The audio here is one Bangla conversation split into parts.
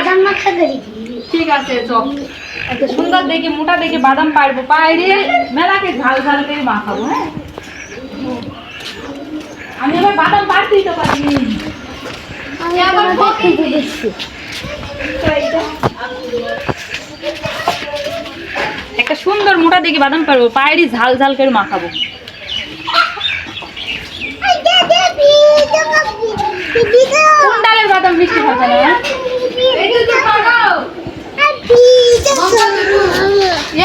বাদাম মাখা করি। ঠিক আছে চল, এত সুন্দর দেখে মোটা দেখে বাদাম পারবো, পাইরে মেলাকে ঝাল ঝাল করে মাখাবো। হ্যাঁ, আমি আবার বাদাম পারতেই তো পারিনি। আমি আবার খেতে দিচ্ছি। একটা সুন্দর মোটা দেখে বাদাম পারবো, পাইরে ঝাল ঝাল করে মাখাবো। কোন ডালের বাদাম মিষ্টি খাবে না?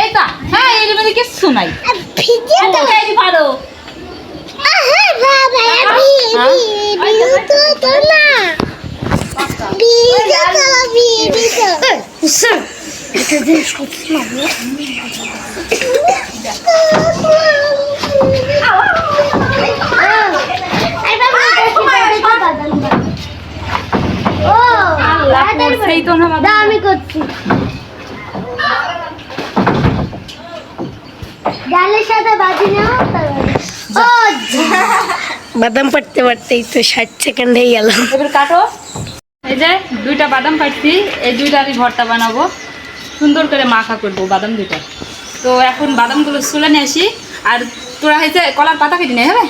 এই তা হ্যাঁ, এর মধ্যে কিচ্ছু নাই। পারো সেই তো না আমি করছি। ডালের সাথে বাজি নাও। বাদাম পাড়তে পারতেই তো 60 সেকেন্ড হয়ে গেল। এবার কাটো। এই যে দুইটা বাদাম পাচ্ছি, এই দুইটা আমি ভর্তা বানাবো, সুন্দর করে মাখা করবো বাদাম দুইটা। তো এখন বাদামগুলো চুলে নিয়ে আসি, আর তোরা হয়েছে কলার পাতা কেটে নেই হবে।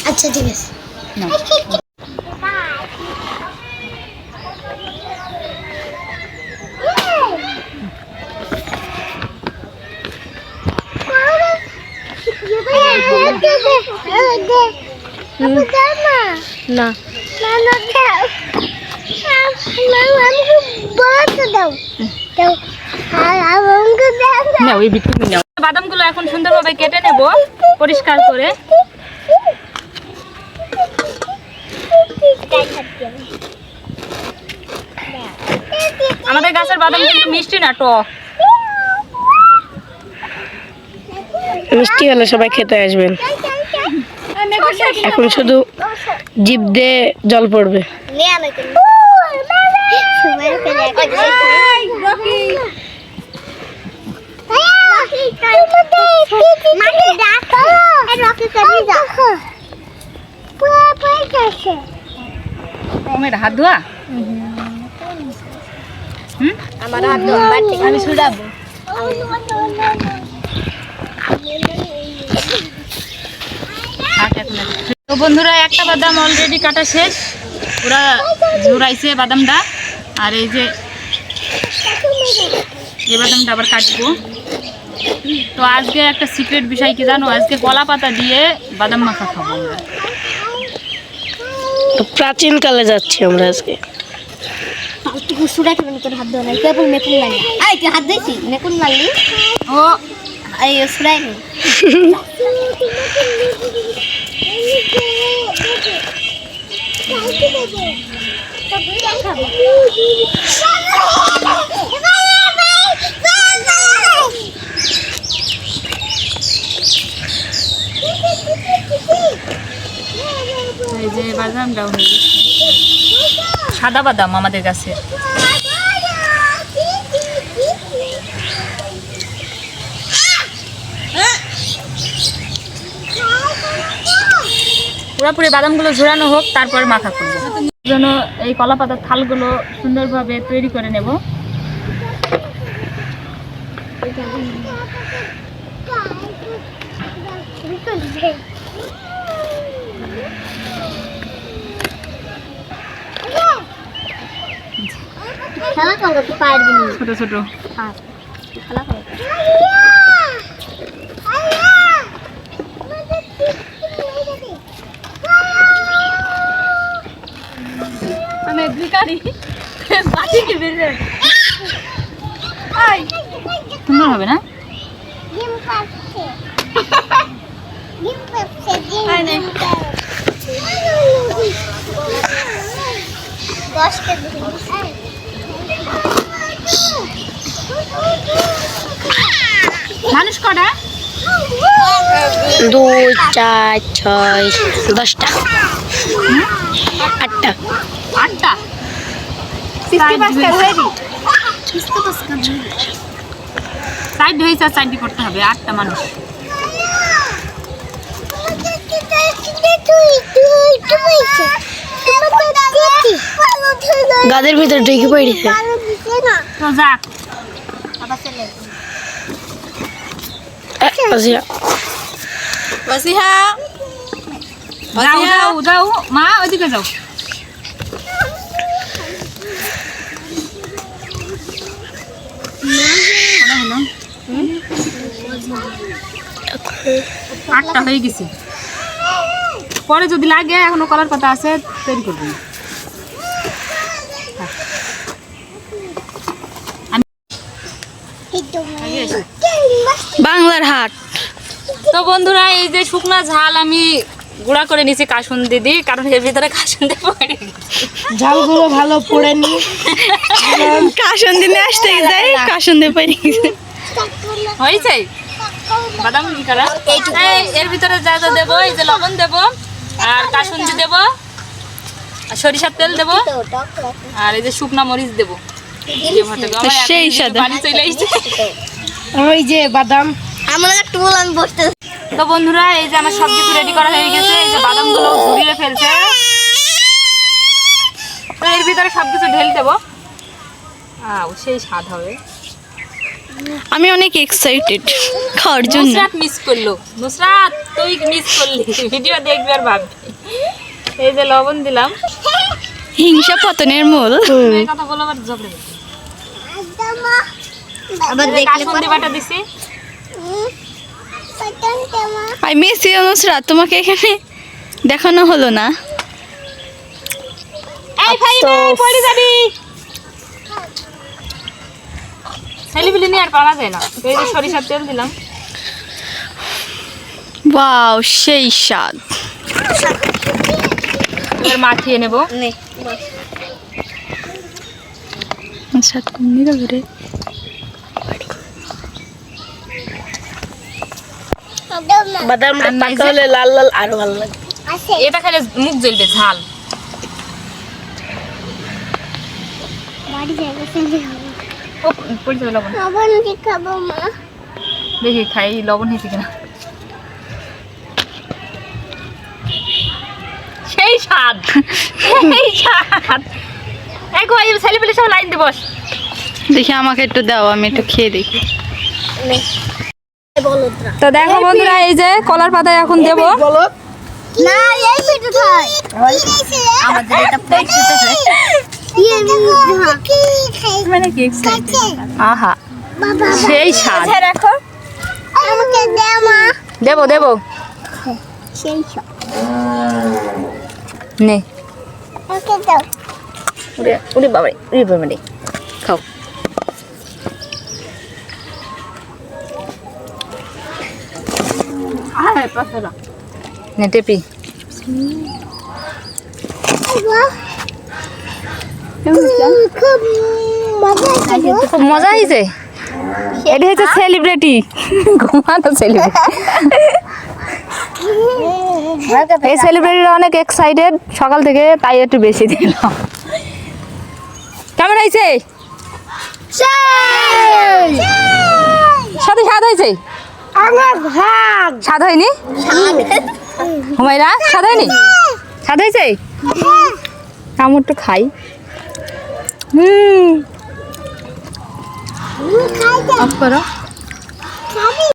আচ্ছা ঠিক আছে। না বাদামগুলো এখন সুন্দরভাবে কেটে নেব পরিষ্কার করে। আমাদের গাছের বাদাম কিন্তু মিষ্টি না, টক। মিষ্টি হলে সবাই খেতে আসবেন। এখন শুধু জিভ দিয়ে জল পড়বে। হাত ধোয়া আমার হাত ধোয়া আমি ছুড়াবো। তো বন্ধুরা, একটা বাদাম অলরেডি কাটা শেষ, ওরা ঝুরাইছে বাদামটা। আর এই যে এই বাদামটা আবার কাটবো। তো আজকে একটা সিক্রেট বিষয় কি জানো, আজকে কলা পাতা দিয়ে বাদাম মাখা খাবো আমরা। তো প্রাচীন কালে যাচ্ছি আমরা আজকে। হাত ধোয়া নাই, কেবল মেকুন লাগি। আই তুই হাত দিয়েছি, মেকুন মারলি। ও এই সুরাই নি। এই যে বাদামটাও হয়ে গেছে, সাদা বাদাম আমাদের কাছে। পুরোপুরি বাদামগুলো ঝোরানো হোক, তারপরে মাখা করবো। জন্য এই কলা পাতার থালগুলো সুন্দরভাবে তৈরি করে নেব। খেলা করতে পারবি না। ছোট ছোট খেলা করতে মানে ভিখারি বাটি কি বেরে আই সুন্দর হবে না? ডিম পাচ্ছে। ডিম পাচ্ছে। আই নে 10 কেজি। মানুষ কটা? 2 4 6 10টা 8টা 8টা 65 রেডি। সাইড হয়েছে, সাইড করতে হবে। 8টা মানুষ। গাদের ভিতর ঢুকে পড়েছে। তো যাক আবার চলে আজিয়া ওয়াসিহা যাও যাও যাও মা ওইদিকে যাও আটটা হয়ে গেছে পরে যদি লাগে এখনো কলার পাতা আছে তৈরি করবো বাংলার হাট। তো বন্ধুরা এই যে শুকনা ঝাল আমি গুঁড়া করে নিয়েছি কাসুন দিদি কারণ এর ভিতরে কাসুন দিয়ে পড়ে ঝালগুলো ভালো পড়েনি কাশন দিনে আসতে যাই কাশন দিয়ে পারি হয়েছে বাদাম কি করা এর ভিতরে যা যা দেবো এই যে লবণ দেবো আর কাসুন্দি দেবো আর সরিষার তেল দেবো আর এই যে শুকনা মরিচ দেবো সেই সাদা। বাড়ি চলে এসেছে ওই যে বাদাম আমার একটু বল আমি বসতে তো বন্ধুরা এই যে আমার সব কিছু রেডি করা হয়ে গেছে এই যে বাদামগুলো ঝুরিয়ে ফেলছে তো এর ভিতরে সব কিছু ঢেল দেবো সেই স্বাদ হবে আমি অনেক এক্সাইটেড খাওয়ার জন্য। নুসরাত মিস করলো নুসরাত তুই মিস করলি ভিডিও দেখবি আর ভাববি এই যে লবণ দিলাম হিংসা পতনের মূল। এই কথা বলো আবার ঝগড়া করতে আবার এই যে কাসুন্দি বাটা দিছি আই মিস ইউ নুসরাত, তোমাকে এখানে দেখানো হলো না। এই ভাই পড়ে যাবি ছেলেপিলে নিয়ে আর পারা যায় না তো এই যে সরিষার তেল দিলাম ওয়াও সেই স্বাদ। এবার মাখিয়ে নেব নে নুসরাত কমনি যাবে রে। বাদামটা আর পাকা হলে লাল লাল আরো ভালো লাগে এটা খেলে মুখ জ্বলবে ঝাল বাড়ি যাবে ও পড়ে যাবে লবণ আবার কি খাবো মা দেখি খাই লবণ হয়েছে কিনা সেই স্বাদ সেই স্বাদ একো এই ছেলেপিলে সব লাইন দিয়ে বস দেখি আমাকে একটু দাও, আমি একটু খেয়ে দেখি। তো দেখো বন্ধুরা এই যে কলার পাতায় এখন দেবো বলো না এই পিঠে খাই আমাদের এটা পয়সাতে মানে কি এক্সাইটেড আহা সেই স্বাদ রাখো আমাকে দে মা দেবো দেবো সেই সব নে ওকে দাও উড়ে উড়ে বাবারে উড়ে বাবারে খাও নে টেপি খুব মজা আছে খুব মজা হয়েছে এটা হচ্ছে সেলিব্রিটি ঘুমানো সেলিব্রিটি এই সেলিব্রিটিরা অনেক এক্সাইটেড সকাল থেকে তাই একটু বেশি দিলাম কেমন হয়েছে সাথে স্বাদ হয়েছে আমার ভাগ স্বাদ হয়নি হুমায়রা স্বাদ হয়নি স্বাদ হয়েছে আমি একটু খাই অফ করো